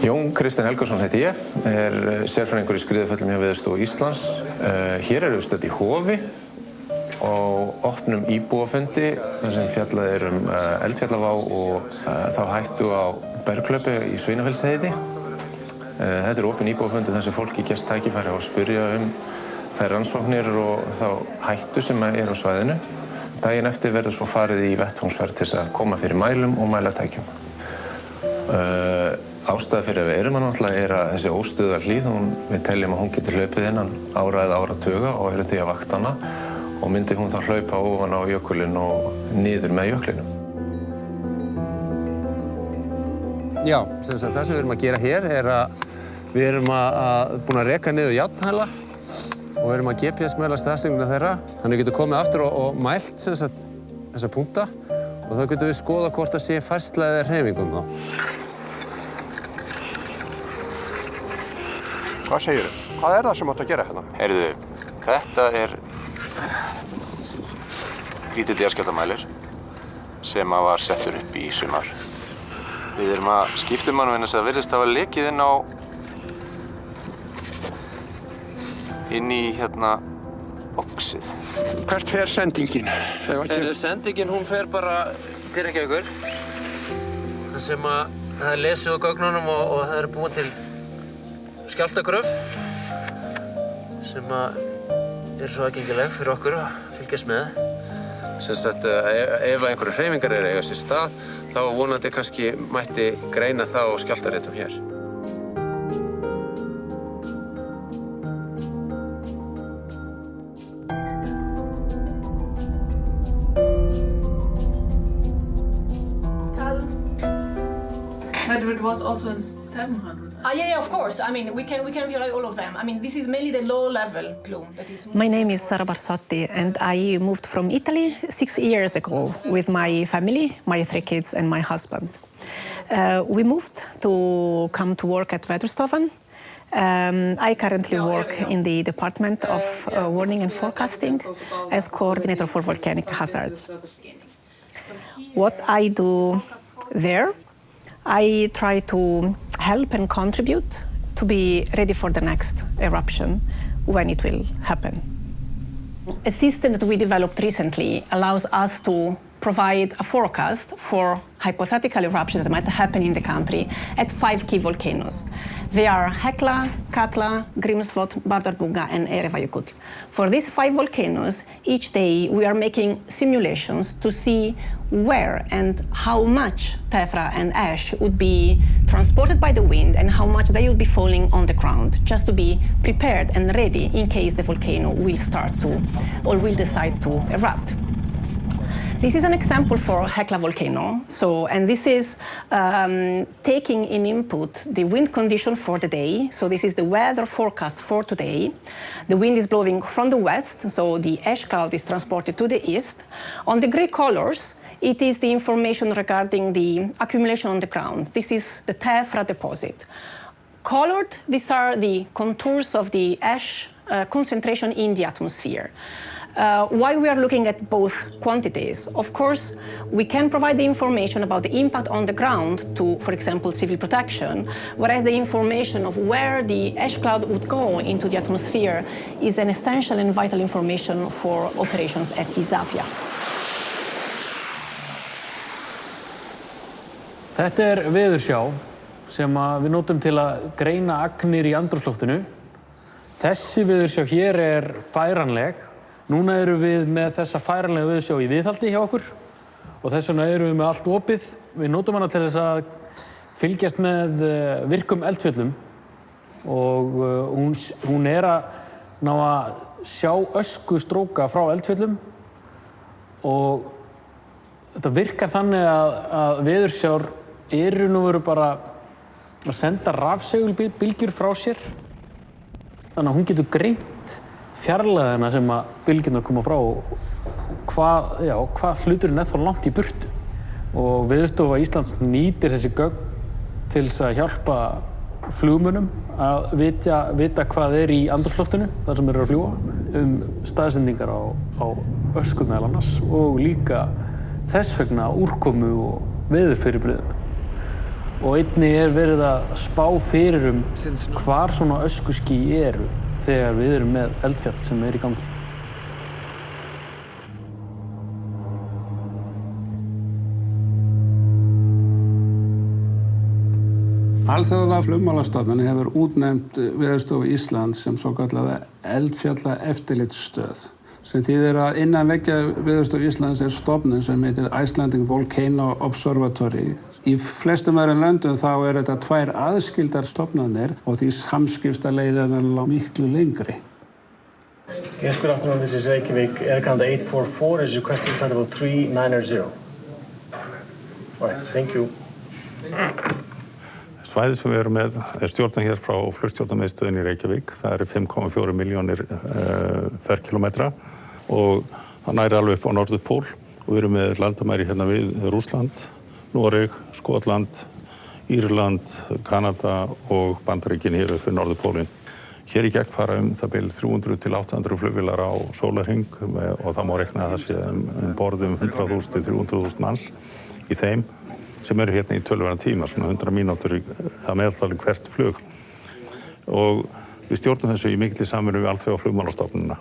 Jón Kristinn Helgason heiti ég, sérfræðingur í skriðuföllum hjá Veðurstofu Íslands. Hér erum við stödd í Hofi og opnum íbúafundi þar sem fjallað eldfjallavá og þá hættu á berghlaupi í Svínafellsheiði. Þetta opinn íbúafundi þar sem fólki gefst tækifæri á að spyrja þær rannsóknir og þá hættu sem á svæðinu. Daginn eftir verður svo farið í vettvangsferð til að koma fyrir mælum og mælatækjum. Ástæða fyrir að við erum náttúrulega að þessi óstöðuga hlíð, við teljum að hún getur hlaupið innan ára eða áratuga og erum því að vakta hana. Og myndi hún þá hlaupa ofan á jökulinn og niður með jöklinum. Já, það sem við erum að gera hér að við erum búin að reka niður járnhæla og við erum að GPS-mæla stafstönguna þeirra. Þannig við getum komið aftur og mælt þessa punkta og þá getum við skoða hvort það sé færsla eða hreyfingum þá. Hvað segirðu? Hvað það sem átt að gera hérna? Heyrðu, þetta lítill jarðskjálftamælir sem var settur upp í sumar. Við erum að skipta hann vegna þess að virðist hafa lekið inn í boxið. Hvert fer sendingin? Sendingin hún fer bara til Reykjavíkur. Það sem það er lesið úr gögnunum og það er búin til skjálftagröf sem er svo aðgengileg fyrir okkur að fylgjast með. Ef einhverju hreyfingar eiga sér stað, þá vonandi kannski mætti greina það á skjálftaritum hér. But it was also in 700. Yeah, of course. I mean, we can view all of them. I mean, this is mainly the low-level plume. My name is Sara Barsotti, and I moved from Italy 6 years ago with my family, my 3 kids, and my husband. We moved to come to work at Veðurstofan. I currently work in the Department of Warning and Forecasting as coordinator for volcanic hazards. What I do there, I try to help and contribute to be ready for the next eruption when it will happen. A system that we developed recently allows us to provide a forecast for hypothetical eruptions that might happen in the country at 5 key volcanoes. They are Hekla, Katla, Grímsvötn, Bárðarbunga, and Erevajökull. For these 5 volcanoes, each day we are making simulations to see where and how much tephra and ash would be transported by the wind and how much they will be falling on the ground, just to be prepared and ready in case the volcano will start to or will decide to erupt. This is an example for Hekla volcano. And this is taking in input the wind condition for the day. So this is the weather forecast for today. The wind is blowing from the west, so the ash cloud is transported to the east. On the gray colors, it is the information regarding the accumulation on the ground. This is the tephra deposit. Colored, these are the contours of the ash concentration in the atmosphere. Why we are looking at both quantities? Of course, we can provide the information about the impact on the ground to, for example, civil protection, whereas the information of where the ash cloud would go into the atmosphere is an essential and vital information for operations at ISAFJA. Þetta veðursjá sem við notum til að greina agnir í andrúmsloftinu. Þessi veðursjá hér færanleg. Núna erum við með þessa færanlega veðursjá í viðhaldi hjá okkur og þess vegna erum við með allt opið. Við notum hana til þess að fylgjast með virkum eldfjöllum og hún að ná að sjá öskustróka frá eldfjöllum og þetta virkar þannig að veðursjár nú bara að senda rafsegulbylgjur frá sér. Þannig að hún getur greint fjarlægðina sem að bylgjurnar koma frá og hvað hluturinn þá langt í burtu. Og Veðurstofa Íslands nýtir þessi gögn til þess að hjálpa flugmönnum að vita hvað í andrúmsloftinu, þar sem að fljúga, staðsendingar á ösku meðal annars og líka þess vegna úrkomu og veðurfyrirbrigðum. Og einnig verið að spá fyrir hvar svona öskuský eru þegar við erum með eldfjall sem í gangi. Alþjóðlega flugmálastofnunin hefur útnefnt Veðurstofu Íslands sem svokallaða eldfjallaeftirlitsstöð. Sem þýðir að innan veggja Veðurstofu Íslands stofnun sem heitir Icelandic Volcano Observatory. Í flestum öðrum löndum þá þetta tvær aðskildar stofnanir og því samskiptaleiðin miklu lengri. Yes, good afternoon. This is Reykjavík. Air Canada 844 is requesting flight level 390. All right, thank you. Svæðið sem við erum með stjórnað hér frá flugstjórnarmiðstöðinni í Reykjavík. Það eru 5,4 milljónir ferkilometra og það næri alveg upp á Norðurpól og við erum með landamæri hérna við Rússland, Noreg, Skotland, Írland, Kanada og Bandaríkin hér upp við Norðurpólinn. Hér í gegn fara það bil 300 til 800 flugvélar á sólarhring og það má reikna að það sé borð 100.000 til 300.000 manns í þeim sem eru hérna í töluverðan tíma, svona 100 mínútur að meðaltali hvert flug. Og við stjórnum þessu í mikilli samvinnu við Alþjóðaflugmálastofnunina.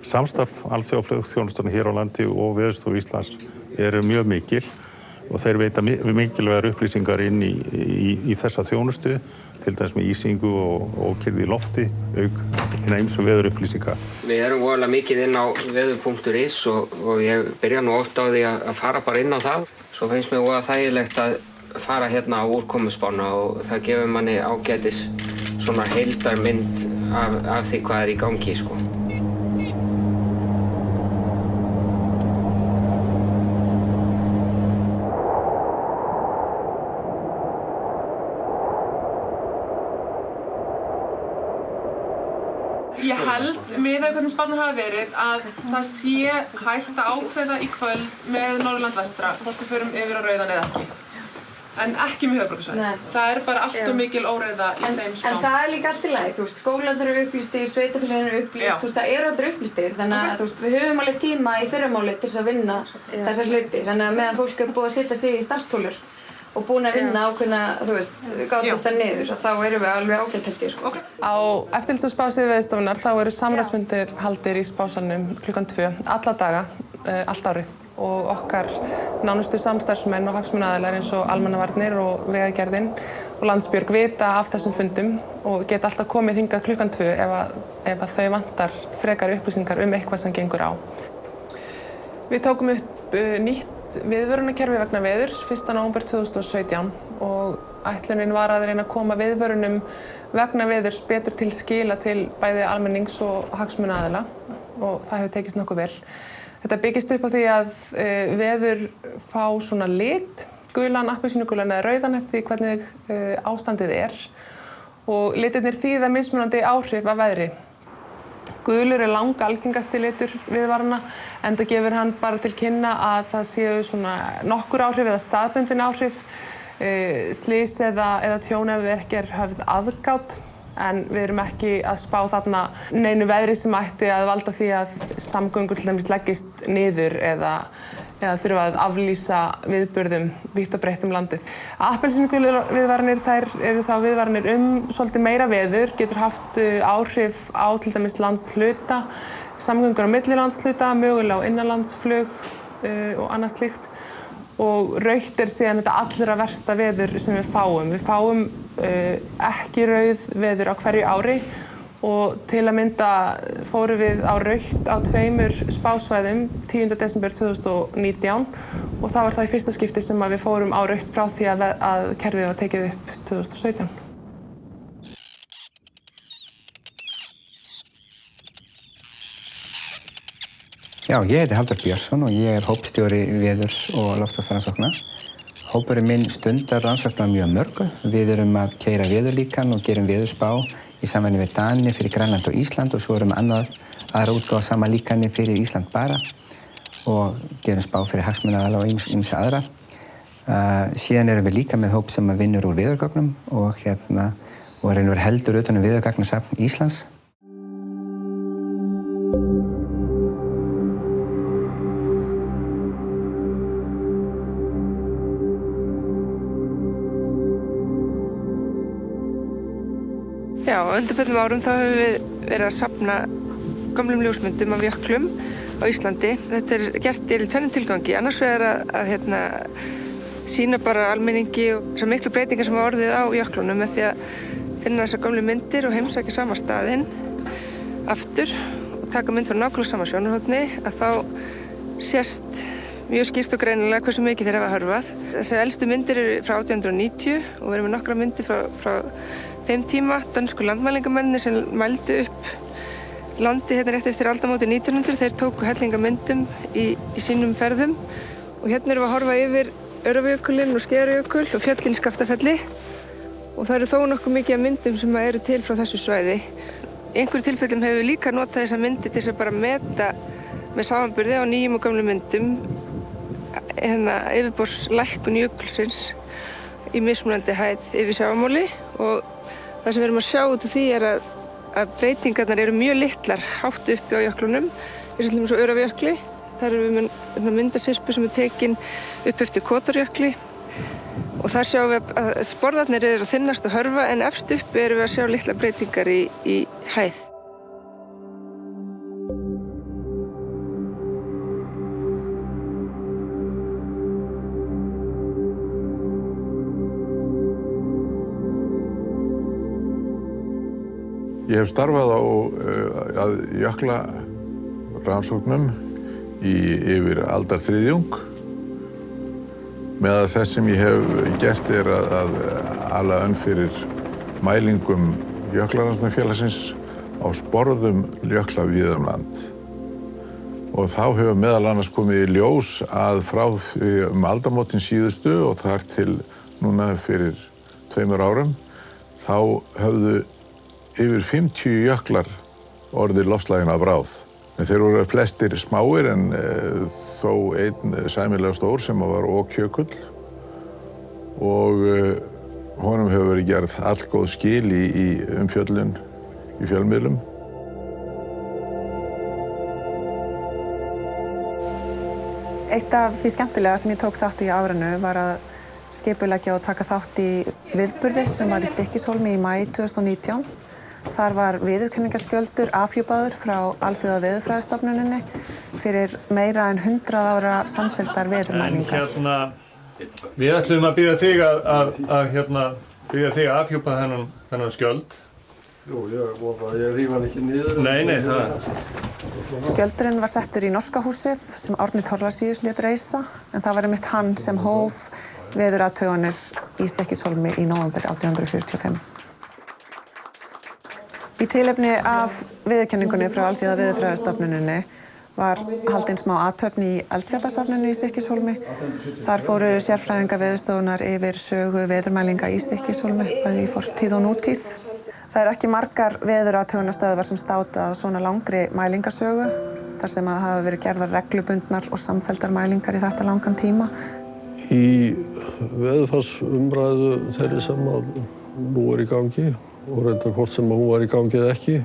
Samstarf Alþjóðaflugþjónustunnar hér á landi og Veðurstofu Íslands mjög mikil og þeir veita mikilvægar upplýsingar inn í þessa þjónustu, til dæmis með ísingu og kyrrð í lofti, auk ýmsu veðurupplýsinga. Við erum voðalega mikið inn á veður.is og ég byrja nú oft á því að fara bara inn á það. Svo finnst mér voða þægilegt að fara hérna á úrkomuspána og það gefur manni ágætis svona heildarmynd af því hvað í gangi, sko. Ég held, miðað hvernig spárnar hafa verið, að það sé hægt að ákveða í kvöld með Norðurland vestra hvort við förum yfir á rauðan eða ekki. En ekki með höfuðborgarsvæðið. Það bara allt of mikil óreiða í þeim spám. En það líka allt í lagi, þú veist, skólarnir eru upplýstir, sveitarfélögin eru upplýst, þú veist, það eru allir upplýstir. Þannig að, þú veist, við höfum alveg tíma í fyrramáli til þess að vinna þessar hluti. Þannig að meðan fólk búið að setja sig í starthólur og búin að vinna ákveðna, þú veist, gáðast það niður, þá erum við alveg ágætt held ég, sko. Á eftirlits- og spástíði Veðurstofunnar þá eru samráðsfundir haldir í spásalnum klukkan 2 alla daga, allt árið og okkar nánustu samstarfsmenn og hagsmunaaðilar eins og Almannavarnir og Vegagerðin og Landsbjörg vita af þessum fundum og geta alltaf komið hingað klukkan 2 ef þau vantar frekari upplýsingar eitthvað sem gengur á. Við tókum upp nýtt viðvörunarkerfi vegna veðurs 1. nóvember 2017 og ætlunin var að reyna að koma viðvörunum vegna veðurs betur til skila til bæði almennings og hagsmunaaðila og það hefur tekist nokkuð vel. Þetta byggist upp á því að veður fá svona lit, gulan, appelsínugulan eða rauðan eftir því hvernig ástandið og litirnir þýða mismunandi áhrif af veðri. Gulur langalgengasti litur viðvarana en það gefur hann bara til kynna að það séu svona nokkur áhrif eða staðbundin áhrif, slys eða tjón ef ekki höfð aðgát En við erum ekki að spá þarna neinu veðri sem ætti að valda því að samgöngur til dæmis leggist niður eða þurfa að aflýsa viðburðum vítt og breitt landið. Appelsínugulu viðvaranir, þær eru þá viðvaranir svolítið meira veður, getur haft áhrif á til dæmis landshluta, samgöngur á milli landshluta, mögulega á innanlandsflug og annað slíkt. Og rautt síðan þetta allra versta veður sem við fáum. Við fáum ekki rauð veður á hverju ári og til að mynda fórum við á rautt á 2 spásvæðum 10. desember 2019 og það var það í fyrsta skipti sem við fórum á rautt frá því að kerfið var tekið upp 2017. Já, ég heiti Halldór Björnsson og ég hópstjóri veðurs- og loftslagsrannsókna. Hópurinn minn stundar rannsóknar mjög mörgu. Við erum að keyra veðurlíkan og gerum veðurspá í samvinnu við Dani fyrir Grænland og Ísland og svo erum við aðra útgáfa sama líkani fyrir Ísland bara og gerum spá fyrir hagsmunaaðila og ýmsa aðra. Síðan erum við líka með hóp sem vinnur úr veðurgögnum og reynir heldur utan veðurgagnasafn Íslands. Já, á undanförnum árum þá höfum við verið að safna gömlum ljósmyndum af jöklum á Íslandi. Þetta er gert í tvennum tilgangi. Annars vegar að sýna bara almenningi og þessar miklu breytingar sem hafa orðið á jöklunum með því að finna þessar gömlu myndir og heimsækja sama staðinn aftur og taka mynd frá nákvæmlega sama sjónarhorni að þá sést mjög skýrt og greinilega hversu mikið þeir hafa hörfað. Þessar elstu myndir eru frá 1890 og við erum með nokkra myndir frá þeim tíma, dönsku landmælingamennir sem mældu upp landi hérna rétt eftir aldamóti 1900, þeir tóku hellinga myndum í sínum ferðum og hérna erum við að horfa yfir Öræfajökulinn og Skeiðarárjökul og fjöllin Skaftafelli og það eru þó nokkuð mikið af myndum sem eru til frá þessu svæði. Í einhverjum tilfellum hefur við líka notað þessa myndi til þess að bara meta með samanburði á nýjum og gömlum myndum yfirborðslækkun jökulsins í mismunandi hæð yfir sjávarmáli og það sem við erum að sjá út af því er að breytingarnar eru mjög litlar hátt uppi á jöklunum, eins og til dæmis á Öræfajökli. Þar erum við með myndasyrpu sem er tekin upp eftir Kotarjökli og þar sjáum við að sporðarnir eru að þynnast og hörfa en efst uppi erum við að sjá litlar breytingar í hæð. Ég hef starfað að jöklarannsóknum yfir aldarþriðjung. Meðal þess sem ég hef gert er að ala önn fyrir mælingum Jöklarannsóknarfélagsins á sporðum jökla víða um land. Og þá hefur meðal annars komið í ljós að frá aldamótin síðustu og þar til núna fyrir 2 árum þá höfðu yfir 50 jöklar orðið loftslaginu að bráð. En þeir voru flestir smáir en þó einn sæmilega stór sem var Okjökull og honum hefur verið gerð allgóð skil í umfjöllun í fjölmiðlum. Eitt af því skemmtilega sem ég tók þátt í árinu var að skipuleggja og taka þátt í viðburði sem var í Stykkishólmi í maí 2019. Þar var viðurkenningarskjöldur afhjúpaður frá Alþjóða veðurfræðistofnuninni fyrir meira en 100 ára samfelldar veðurmælingar. Við ætlum að byrja þig að afhjúpa þennan skjöld. Jú, ég ríf hann ekki niður. Nei, það. Skjöldurinn var settur í Norska húsið sem Árni Thorlacius lét reisa en það var einmitt hann sem hóf veðurathuganir í Stykkishólmi í nóvember 1845. Í tilefni af viðurkenningunni frá Alþjóða veðurfræðistofnuninni var haldin smá athöfn í Eldfjallasafninu í Stykkishólmi. Þar fóru sérfræðingar Veðurstofunnar yfir sögu veðurmælinga í Stykkishólmi, bæði í fortíð og nútíð. Það eru ekki margar veðurathugunarstöðvar sem státa að svona langri mælingasögu, þar sem að hafa verið gerðar reglubundnar og samfelldar mælingar í þetta langan tíma. Í veðurfarsumræðu þeirri sem að nú er í gangi og reyndar hvort sem hún var í gangi eða ekki,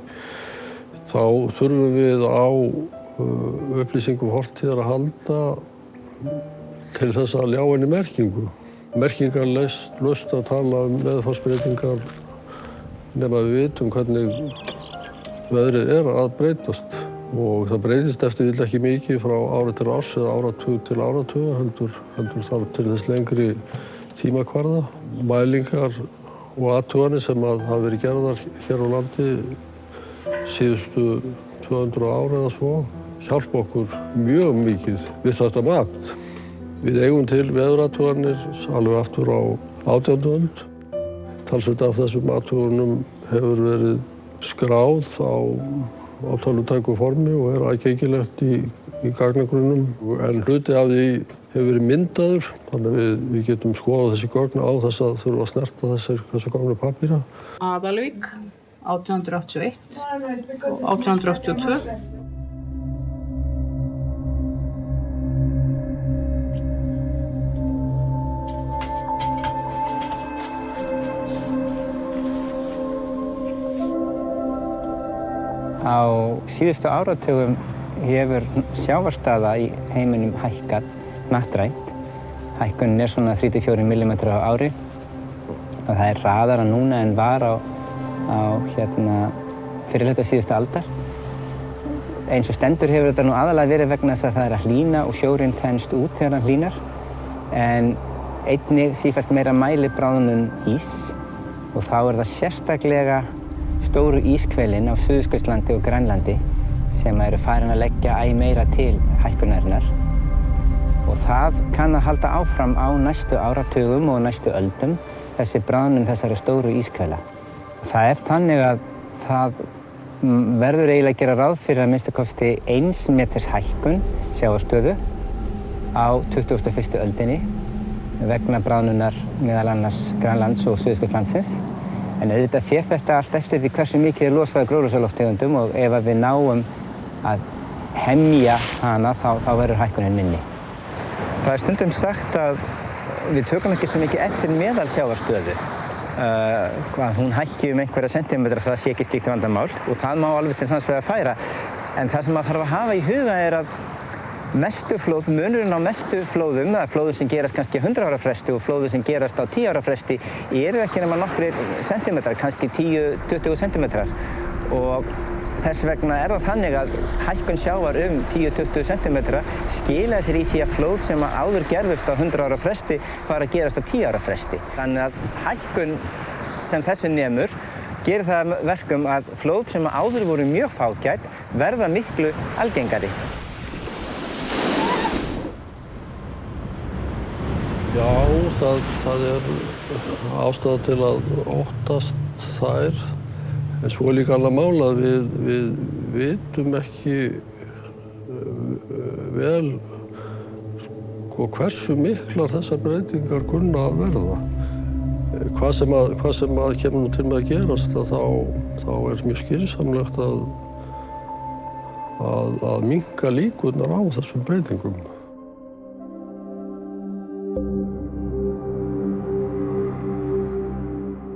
þá þurfum við á upplýsingum fortíðar að halda til þess að ljá henni merkingu. Merkingarlaust að tala veðurfarsbreytingar nema við vitum hvernig veðrið að breytast. Og það breytist eftir vill ekki mikið frá ári til árs eða áratug til áratugar, heldur þarf til þess lengri tímakvarða. Mælingar og athuganir sem hafa verið gerðar hér á landi síðustu 200 ára eða svo hjálpa okkur mjög mikið við þetta mat. Við eigum til veðurathuganir alveg aftur á 18. öld. Talsvert af þessum athugunum hefur verið skráð á tölvutæku formi og aðgengilegt í gagnagrunnum. En hluti af því hefur verið myndaður, þannig að við getum skoðað þessi gögn á þess að þurfa að snerta þessu gögnu pappíra. Aðalvík, 1881 og 1882. Á síðustu áratugum hefur sjávarstaða í heiminum hækkað hnattrænt. Hækkunin er svona 3-4 mm á ári og það er hraðara núna en var á fyrir hluta síðustu aldar. Eins og stendur hefur þetta nú aðalega verið vegna þess að það er að hlýna og sjórinn þenst út þegar hann hlýnar. En einnig sífellt meira mælibráðnun ís og þá er það sérstaklega stóru íshvelin á Suðurskautslandið og Grænlandi sem eru farin að leggja æ meira til hækkunarinnar. Og það kann að halda áfram á næstu áratugum og næstu öldum, þessi bráðnun þessara stóru íshvela. Það er þannig að það verður eiginlega að gera ráð fyrir að minnsta kosti 1 meters hækkun sjávarstöðu á 21. öldinni vegna bráðnunar meðal annars Grænlands og Suðurskautslandsins. En auðvitað fer þetta allt eftir því hversu mikið er losað af gróðurhúsalofttegundum og ef við náum að hemja hana þá verður hækkunin minni. Það er stundum sagt að við tökum ekki svo mikið eftir meðalsjávarstöðu. Hvað hún hækki einhverja sentimetra, það sé ekki slíkt vandamál og það má alveg til sanns vegar færa. En það sem maður þarf að hafa í huga er að mestu flóð, munurinn á mestu flóðum, það er flóður sem gerast kannski 100 ára fresti og flóður sem gerast á 10 ára fresti, eru ekki nema nokkrir sentimetrar, kannski 10-20 sentimetrar. Og þess vegna er það þannig að hækkun sjávar 10-20 sentimetra skila sér í því að flóð sem áður gerðust á 100 ára fresti fara að gerast á 10 ára fresti. Þannig að hækkun sem þessu nemur gerir það verkum að flóð sem áður voru mjög fágæt verða miklu algengari. Já, það er ástæða til að óttast þær. En svo er líka annað mál að við vitum ekki vel hversu miklar þessar breytingar kunna að verða. Hvað sem að kemur nú til með að gerast, þá er mjög skynsamlegt að minnka líkurnar á þessum breytingum.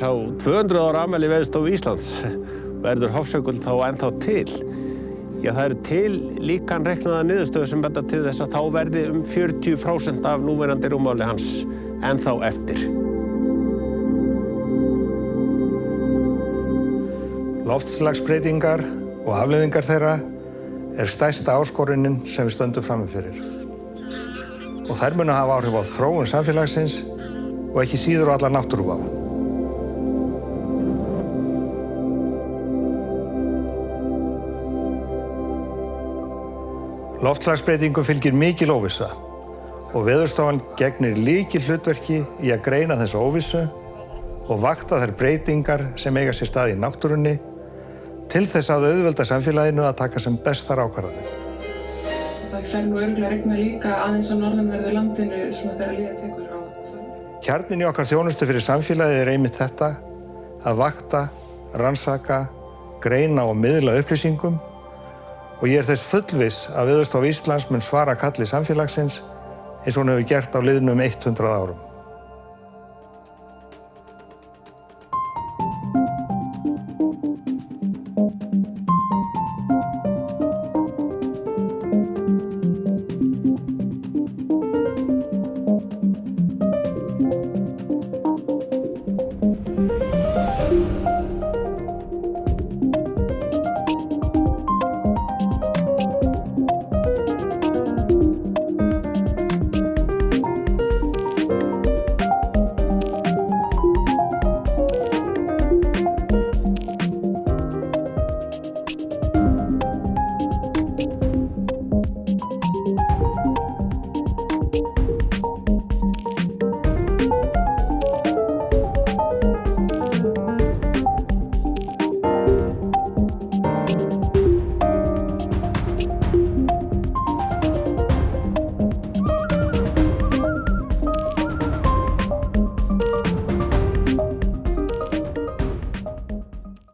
Á 200 ára afmæli Veðurstofu Íslands verður Hofsjökull þá ennþá til. Já, það eru til líkanreiknaða niðurstöður sem benda til þess að þá verði 40% af núverandi rúmmáli hans ennþá eftir. Loftslagsbreytingar og afleiðingar þeirra er stærsta áskorunin sem við stöndum frammi fyrir. Og þær munu hafa áhrif á þróun samfélagsins og ekki síður á alla náttúruvá. Loftslagsbreytingum fylgir mikil óvissa og Veðurstofan gegnir lykilhlutverki í að greina þessa óvissu og vakta þær breytingar sem eiga sér stað í náttúrunni til þess að auðvelda samfélaginu að taka sem bestar ákvarðanir. Það fer nú örugglega að rigna líka aðeins á norðanverðu landinu svona þegar líða tekur á. Kjarninn í okkar þjónustu fyrir samfélagið er einmitt þetta, að vakta, rannsaka, greina og miðla upplýsingum. Og ég er þess fullviss að Veðurstofa Íslands mun svara kalli samfélagsins eins og hún hefur gert á liðnum 100 árum.